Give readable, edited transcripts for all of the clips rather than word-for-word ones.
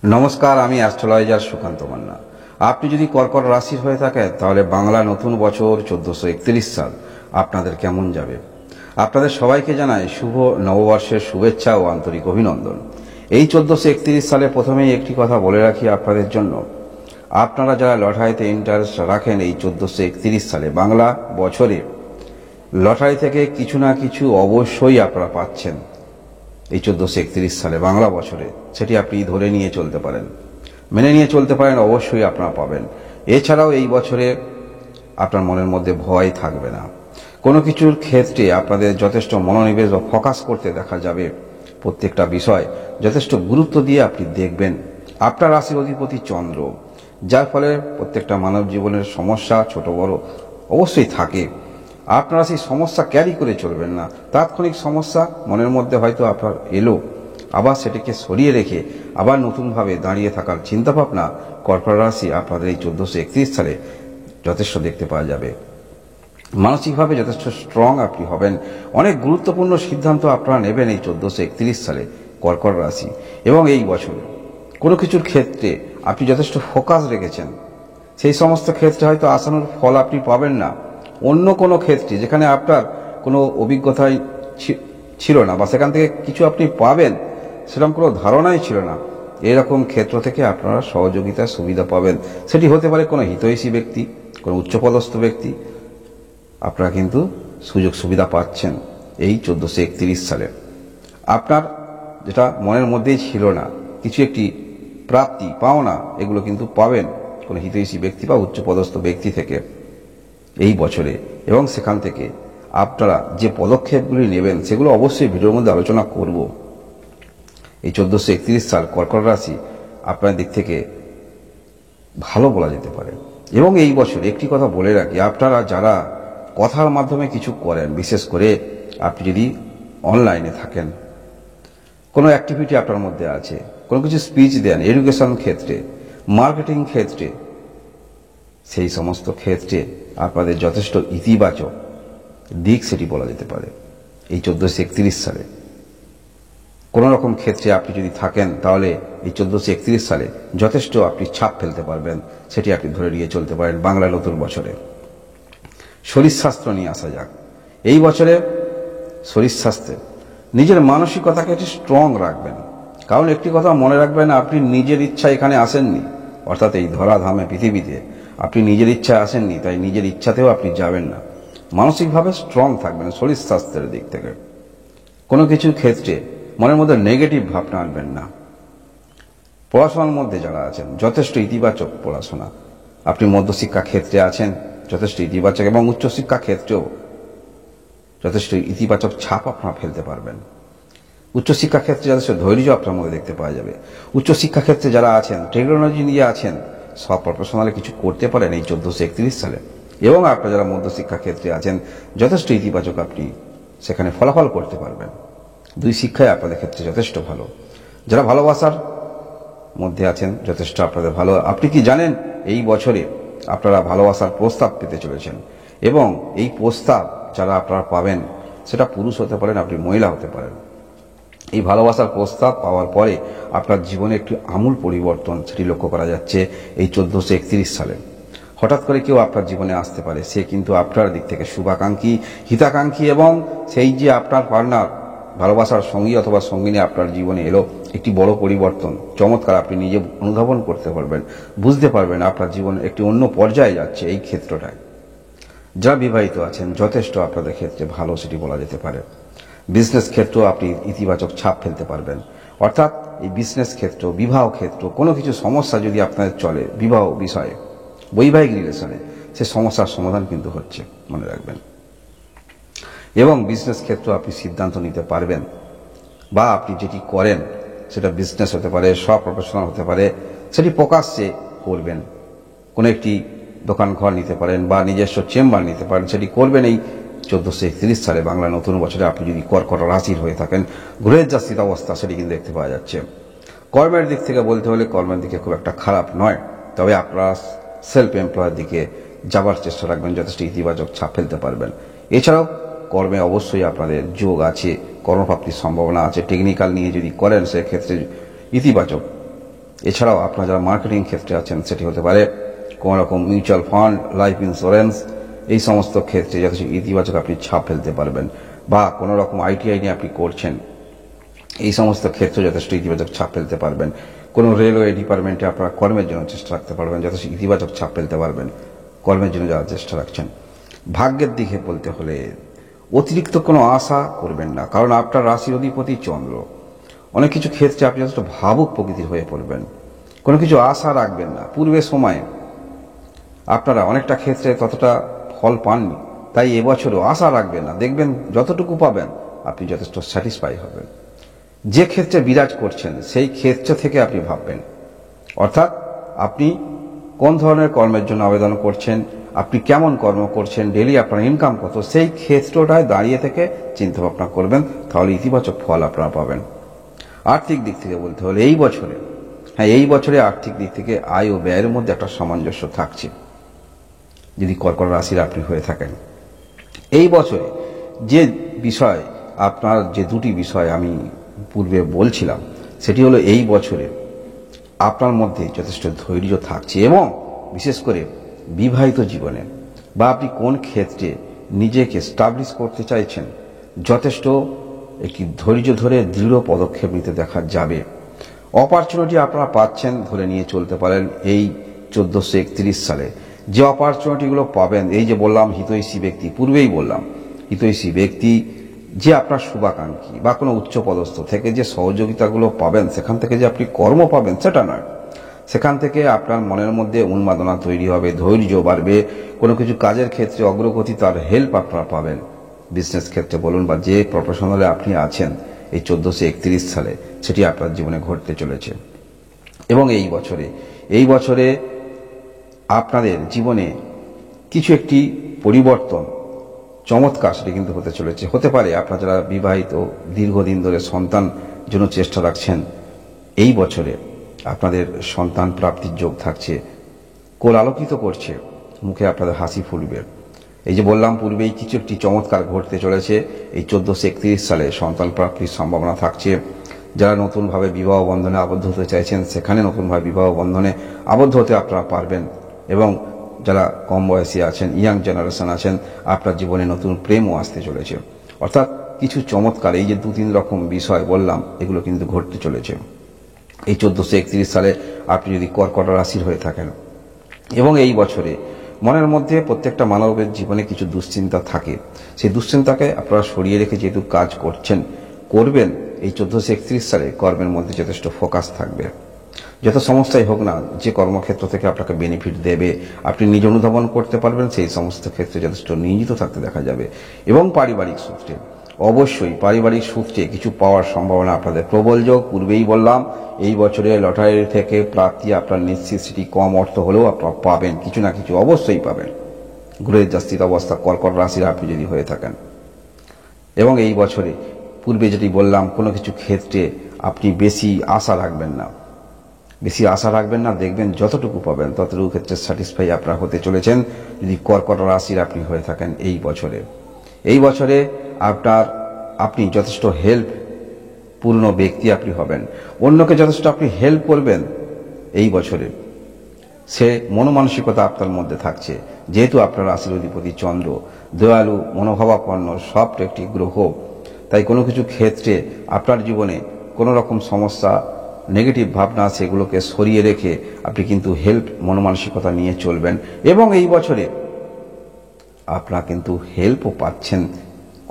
নমস্কার, আমি অ্যাস্ট্রোলজার সুকান্ত মান্না। আপনি যদি কর্কট রাশির হয়ে থাকেন তাহলে বাংলা নতুন বছর 1431 সাল আপনাদের কেমন যাবে। আপনাদের সবাইকে জানাই শুভ নববর্ষের শুভেচ্ছা ও আন্তরিক অভিনন্দন। এই 1431 সালে প্রথমেই একটি কথা বলে রাখি আপনাদের জন্য, আপনারা যারা লটারিতে ইন্টারেস্ট রাখেন এই 1431 সালে বাংলা বছরে লটারি থেকে কিছু না কিছু অবশ্যই আপনারা পাচ্ছেন। এই 1431 সালে বাংলা বছরে সেটি আপনি ধরে নিয়ে চলতে পারেন, মেনে নিয়ে চলতে পারেন, অবশ্যই আপনারা পাবেন। এছাড়াও এই বছরে আপনার মনের মধ্যে ভয় থাকবে না। কোনো কিছুর ক্ষেত্রে আপনাদের যথেষ্ট মনোনিবেশ বা ফোকাস করতে দেখা যাবে। প্রত্যেকটা বিষয় যথেষ্ট গুরুত্ব দিয়ে আপনি দেখবেন। আপনার রাশির অধিপতি চন্দ্র, যার ফলে প্রত্যেকটা মানব জীবনের সমস্যা ছোট বড় অবশ্যই থাকে। আপনারা সেই সমস্যা ক্যারি করে চলবেন না। তাৎক্ষণিক সমস্যা মনের মধ্যে হয়তো আপনার এলো, আবার সেটিকে সরিয়ে রেখে আবার নতুনভাবে দাঁড়িয়ে থাকার চিন্তাভাবনা কর্কট রাশি আপনাদের এই 1431 সালে যথেষ্ট দেখতে পাওয়া যাবে। মানসিকভাবে যথেষ্ট স্ট্রং আপনি হবেন। অনেক গুরুত্বপূর্ণ সিদ্ধান্ত আপনারা নেবেন এই 1431 সালে কর্কট রাশি। এবং এই বছরে কোনো কিছুর ক্ষেত্রে আপনি যথেষ্ট ফোকাস রেখেছেন, সেই সমস্ত ক্ষেত্রে হয়তো আশানুর ফল আপনি পাবেন না। অন্য কোনো ক্ষেত্রে যেখানে আপনার কোনো অভিজ্ঞতাই ছিল না বা সেখান থেকে কিছু আপনি পাবেন সেরকম কোনো ধারণাই ছিল না, এরকম ক্ষেত্র থেকে আপনারা সহযোগিতার সুবিধা পাবেন। সেটি হতে পারে কোনো হিতৈষী ব্যক্তি, কোনো উচ্চপদস্থ ব্যক্তি। আপনারা কিন্তু সুযোগ সুবিধা পাচ্ছেন এই 1431 সালে। আপনার যেটা মনের মধ্যেই ছিল না, কিছু একটি প্রাপ্তি পাওনা, এগুলো কিন্তু পাবেন কোনো হিতৈষী ব্যক্তি বা উচ্চপদস্থ ব্যক্তি থেকে এই বছরে। এবং সেখান থেকে আপনারা যে পদক্ষেপগুলি নেবেন সেগুলো অবশ্যই ভিডিওর মধ্যে আলোচনা করব। এই 1431 সাল কর্কট রাশি আপনার দিক থেকে ভালো বলা যেতে পারে। এবং এই বছর একটি কথা বলে রাখি, আপনারা যারা কথার মাধ্যমে কিছু করেন, বিশেষ করে আপনি যদি অনলাইনে থাকেন, কোনো অ্যাক্টিভিটি আপনার মধ্যে আছে, কোনো কিছু স্পিচ দেন, এডুকেশন ক্ষেত্রে, মার্কেটিং ক্ষেত্রে, সেই সমস্ত ক্ষেত্রে আপনাদের যথেষ্ট ইতিবাচক দিক সেটি বলা যেতে পারে এই 1431 সালে। কোনো রকম ক্ষেত্রে আপনি যদি থাকেন তাহলে এই 1431 সালে যথেষ্ট আপনি ছাপ ফেলতে পারবেন, সেটি আপনি ধরে নিয়ে চলতে পারেন বাংলা নতুন বছরে। শরীর স্বাস্থ্য নিয়ে আসা যাক। এই বছরে শরীর স্বাস্থ্যে নিজের মানসিকতাকে একটি স্ট্রং রাখবেন। কারণ একটি কথা মনে রাখবেন, আপনি নিজের ইচ্ছা এখানে আসেননি, অর্থাৎ এই ধরাধামে পৃথিবীতে আপনি নিজের ইচ্ছায় আসেননি, তাই নিজের ইচ্ছাতেও আপনি যাবেন না। মানসিকভাবে স্ট্রং থাকবেন শরীর স্বাস্থ্যের দিক থেকে। কোনো কিছুর ক্ষেত্রে মনের মধ্যে নেগেটিভ ভাবনা আনবেন না। পড়াশোনার মধ্যে যারা আছেন যথেষ্ট ইতিবাচক পড়াশোনা, আপনি মধ্যশিক্ষা ক্ষেত্রে আছেন যথেষ্ট ইতিবাচক, এবং উচ্চশিক্ষা ক্ষেত্রেও যথেষ্ট ইতিবাচক ছাপ আপনারা ফেলতে পারবেন। উচ্চশিক্ষা ক্ষেত্রে যথেষ্ট ধৈর্য আপনার মধ্যে দেখতে পাওয়া যাবে। উচ্চশিক্ষা ক্ষেত্রে যারা আছেন, টেকনোলজি নিয়ে আছেন, সব প্রফেশনালে কিছু করতে পারেন এই 1431 সালে। এবং আপনারা যারা মধ্যশিক্ষা ক্ষেত্রে আছেন যথেষ্ট ইতিবাচক আপনি সেখানে ফলাফল করতে পারবেন। দুই শিক্ষায় আপনাদের ক্ষেত্রে যথেষ্ট ভালো। যারা ভালোবাসার মধ্যে আছেন যথেষ্ট আপনাদের ভালো। আপনি কি জানেন এই বছরে আপনারা ভালোবাসার প্রস্তাব পেতে চলেছেন, এবং এই প্রস্তাব যারা আপনারা পাবেন সেটা পুরুষ হতে পারেন, আপনি মহিলা হতে পারেন। এই ভালোবাসার প্রস্তাব পাওয়ার পরে আপনার জীবনে একটি আমূল পরিবর্তন সেটি লক্ষ্য করা যাচ্ছে এই 1431 সালে। হঠাৎ করে কেউ আপনার জীবনে আসতে পারে, সে কিন্তু আপনার দিক থেকে শুভাকাঙ্ক্ষী, হিতাকাঙ্ক্ষী, এবং সেই যে আপনার পার্টনার, ভালোবাসার সঙ্গী অথবা সঙ্গিনী আপনার জীবনে এলো, একটি বড় পরিবর্তন চমৎকার আপনি নিজে অনুধাবন করতে পারবেন, বুঝতে পারবেন আপনার জীবন একটি অন্য পর্যায়ে যাচ্ছে এই ক্ষেত্রটায়। যারা বিবাহিত আছেন যথেষ্ট আপনাদের ক্ষেত্রে ভালো সেটি বলা যেতে পারে। বিজনেস ক্ষেত্রেও আপনি ইতিবাচক ছাপ ফেলতে পারবেন। অর্থাৎ এই বিজনেস ক্ষেত্র, বিবাহ ক্ষেত্র, কোনো কিছু সমস্যা যদি আপনাদের চলে বিবাহ বিষয়ে, বৈবাহিক রিলেশনে, সে সমস্যার সমাধান কিন্তু হচ্ছে, মনে রাখবেন। এবং বিজনেস ক্ষেত্রে আপনি সিদ্ধান্ত নিতে পারবেন, বা আপনি যেটি করেন সেটা বিজনেস হতে পারে, সব প্রফেশনাল হতে পারে, সেটি প্রকাশ্যে করবেন। কোনো একটি দোকান ঘর নিতে পারেন বা নিজস্ব চেম্বার নিতে পারেন, সেটি করবেন এই 1431 সালে বাংলা নতুন বছরে। আপনি যদি কর্কট রাশির হয়ে থাকেন, গ্রহের যা স্থিত অবস্থা সেটি কিন্তু দেখতে পাওয়া যাচ্ছে। কর্মের দিক থেকে বলতে হলে কর্মের দিকে খুব একটা খারাপ নয়, তবে আপনারা সেলফ এমপ্লয়ের দিকে যাবার চেষ্টা রাখবেন, যথেষ্ট ইতিবাচক ছাপ ফেলতে পারবেন। এছাড়াও কর্মে অবশ্যই আপনাদের যোগ আছে, কর্মপ্রাপ্তির সম্ভাবনা আছে। টেকনিক্যাল নিয়ে যদি করেন সেক্ষেত্রে ইতিবাচক এছাড়াও আপনারা যারা মার্কেটিং ক্ষেত্রে আছেন, সেটি হতে পারে কোনো রকম মিউচুয়াল ফান্ড, লাইফ ইন্স্যুরেন্স, এই সমস্ত ক্ষেত্রে যথেষ্ট ইতিবাচক আপনি ছাপ ফেলতে পারবেন। বা কোনো রকম আইটিআই নিয়ে আপনি করছেন, এই সমস্ত ক্ষেত্রে যথেষ্ট ইতিবাচক ছাপ ফেলতে পারবেন। কোনো রেলওয়ে ডিপার্টমেন্টে আপনারা কর্মের জন্য চেষ্টা রাখতে পারবেন, যথেষ্ট ইতিবাচক ছাপ ফেলতে পারবেন কর্মের জন্য যারা চেষ্টা রাখছেন। ভাগ্যের দিকে বলতে হলে অতিরিক্ত কোনো আশা করবেন না, কারণ আপনার রাশির অধিপতি চন্দ্র। অনেক কিছু ক্ষেত্রে আপনি যথেষ্ট ভাবুক প্রকৃতির হয়ে পড়বেন, কোনো কিছু আশা রাখবেন না। পূর্বের সময়ে আপনারা অনেকটা ক্ষেত্রে ততটা ফল পাননি, তাই এবছরও আশা রাখবেন না। দেখবেন যতটুকু পাবেন আপনি যথেষ্ট স্যাটিসফাই হবেন। যে ক্ষেত্রে বিরাজ করছেন সেই ক্ষেত্র থেকে আপনি ভাববেন, অর্থাৎ আপনি কোন ধরনের কর্মের জন্য আবেদন করছেন, আপনি কেমন কর্ম করছেন, ডেলি আপনার ইনকাম কত, সেই ক্ষেত্রটায় দাঁড়িয়ে থেকে চিন্তা ভাবনা করবেন, তাহলে ইতিবাচক ফল আপনারা পাবেন। আর্থিক দিক থেকে বলতে হলে এই বছরে আর্থিক দিক থেকে আয় ও ব্যয়ের মধ্যে একটা সামঞ্জস্য থাকছে যদি কর্কট রাশির আপনি হয়ে থাকেন। এই বছরে যে বিষয় আপনার, যে দুটি বিষয় আমি পূর্বে বলছিলাম, সেটি হলো এই বছরে আপনার মধ্যে যথেষ্ট ধৈর্য থাকছে, এবং বিশেষ করে বিবাহিত জীবনে বা আপনি কোন ক্ষেত্রে নিজেকে স্টাবলিশ করতে চাইছেন, যথেষ্ট একটি ধৈর্য ধরে দৃঢ় পদক্ষেপ নিতে দেখা যাবে। অপরচুনিটি আপনারা পাচ্ছেন, ধরে নিয়ে চলতে পারেন এই 1431 সালে। যে অপরচুনিটিগুলো পাবেন, এই যে বললাম হিতৈষী ব্যক্তি, পূর্বেই বললাম হিতৈষী ব্যক্তি, যে আপনার শুভাকাঙ্ক্ষী বা কোনো উচ্চপদস্থ থেকে যে সহযোগিতাগুলো পাবেন, সেখান থেকে যে আপনি কর্ম পাবেন সেটা নয়। সেখান থেকে আপনার মনের মধ্যে উন্মাদনা তৈরি হবে, ধৈর্য বাড়বে, কোনো কিছু কাজের ক্ষেত্রে অগ্রগতি, তার হেল্প আপনারা পাবেন। বিজনেস ক্ষেত্রে বলুন বা যে প্রফেশনালে আপনি আছেন, এই 1431 সালে সেটি আপনার জীবনে ঘটতে চলেছে। এবং এই বছরে আপনাদের জীবনে কিছু একটি পরিবর্তন চমৎকার সেটি কিন্তু হতে চলেছে। হতে পারে আপনারা যারা বিবাহিত, দীর্ঘদিন ধরে সন্তান জন্য চেষ্টা রাখছেন, এই বছরে আপনাদের সন্তান প্রাপ্তির যোগ থাকছে, কোল আলোকিত করছে, মুখে আপনাদের হাসি ফুটবে। এই যে বললাম পূর্বেই কিছু একটি চমৎকার ঘটতে চলেছে, এই 1431 সালে সন্তান প্রাপ্তির সম্ভাবনা থাকছে। যারা নতুনভাবে বিবাহ বন্ধনে আবদ্ধ হতে চাইছেন, সেখানে নতুনভাবে বিবাহ বন্ধনে আবদ্ধ হতে আপনারা পারবেন। এবং যারা কম বয়সী আছেন, ইয়াং জেনারেশন আছেন, আপনার জীবনে নতুন প্রেমও আসতে চলেছে। অর্থাৎ কিছু চমৎকার, এই যে 2-3 রকম বিষয় বললাম, এগুলো কিন্তু ঘটতে চলেছে এই 1431 সালে আপনি যদি কর্কট রাশির হয়ে থাকেন। এবং এই বছরে মনের মধ্যে প্রত্যেকটা মানবের জীবনে কিছু দুশ্চিন্তা থাকে, সেই দুশ্চিন্তাকে আপনারা সরিয়ে রেখে যেহেতু কাজ করবেন, এই 1431 সালে কর্মের মধ্যে যথেষ্ট ফোকাস থাকবে। যত সমস্যাই হোক না, যে কর্মক্ষেত্র থেকে আপনাকে বেনিফিট দেবে, আপনি নিজে অনুধাবন করতে পারবেন, সেই সমস্ত ক্ষেত্রে যথেষ্ট নিয়োজিত থাকতে দেখা যাবে। এবং পারিবারিক সূত্রে কিছু পাওয়ার সম্ভাবনা আপনাদের প্রবল যোগ। পূর্বেই বললাম এই বছরে লটারি থেকে প্রাপ্তি আপনার নিশ্চিত, সেটি কম অর্থ হলেও আপনারা পাবেন, কিছু না কিছু অবশ্যই পাবেন। গ্রহের যা স্থিত অবস্থা কর্কট রাশির আপনি যদি হয়ে থাকেন। এবং এই বছরে পূর্বে যেটি বললাম, কোনো কিছু ক্ষেত্রে আপনি বেশি আশা রাখবেন না, দেখবেন যতটুকু পাবেন ততটুকু ক্ষেত্রে স্যাটিসফাই আপনারা হতে চলেছেন যদি কর্কট রাশির আপনি হয়ে থাকেন। এই বছরে আপনি যথেষ্ট হেল্প পূর্ণ ব্যক্তি আপনি হবেন, অন্যকে যথেষ্ট আপনি হেল্প করবেন। এই বছরে সে মনোমানসিকতা আপনার মধ্যে থাকছে, যেহেতু আপনার রাশির অধিপতি চন্দ্র দয়ালু, মনোভাবাপন্ন, সফট একটি গ্রহ, তাই কোনো কিছু ক্ষেত্রে আপনার জীবনে কোনো রকম সমস্যা, নেগেটিভ ভাবনা, সেগুলোকে সরিয়ে রেখে আপনি কিন্তু হেল্প মনোমানসিকতা নিয়ে চলবেন। এবং এই বছরে আপনারা কিন্তু হেল্পও পাচ্ছেন,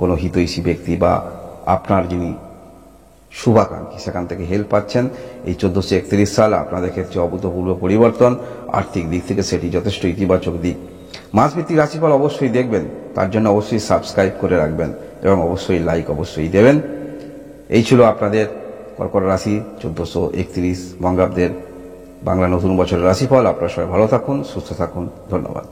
কোনো হিতৈষী ব্যক্তি বা আপনার যিনি শুভাকাঙ্ক্ষী, সেখান থেকে হেল্প পাচ্ছেন। এই 1431 সাল আপনাদের ক্ষেত্রে অভূতপূর্ব পরিবর্তন। আর্থিক দিক থেকে সেটি যথেষ্ট ইতিবাচক দিক। মাসভিত্তিক রাশিফল অবশ্যই দেখবেন, তার জন্য অবশ্যই সাবস্ক্রাইব করে রাখবেন এবং অবশ্যই লাইক অবশ্যই দেবেন। এই ছিল আপনাদের কর্কট রাশি 1431 বঙ্গাব্দের বাংলা নতুন বছরের রাশিফল। আপনারা সবাই ভালো থাকুন, সুস্থ থাকুন। ধন্যবাদ।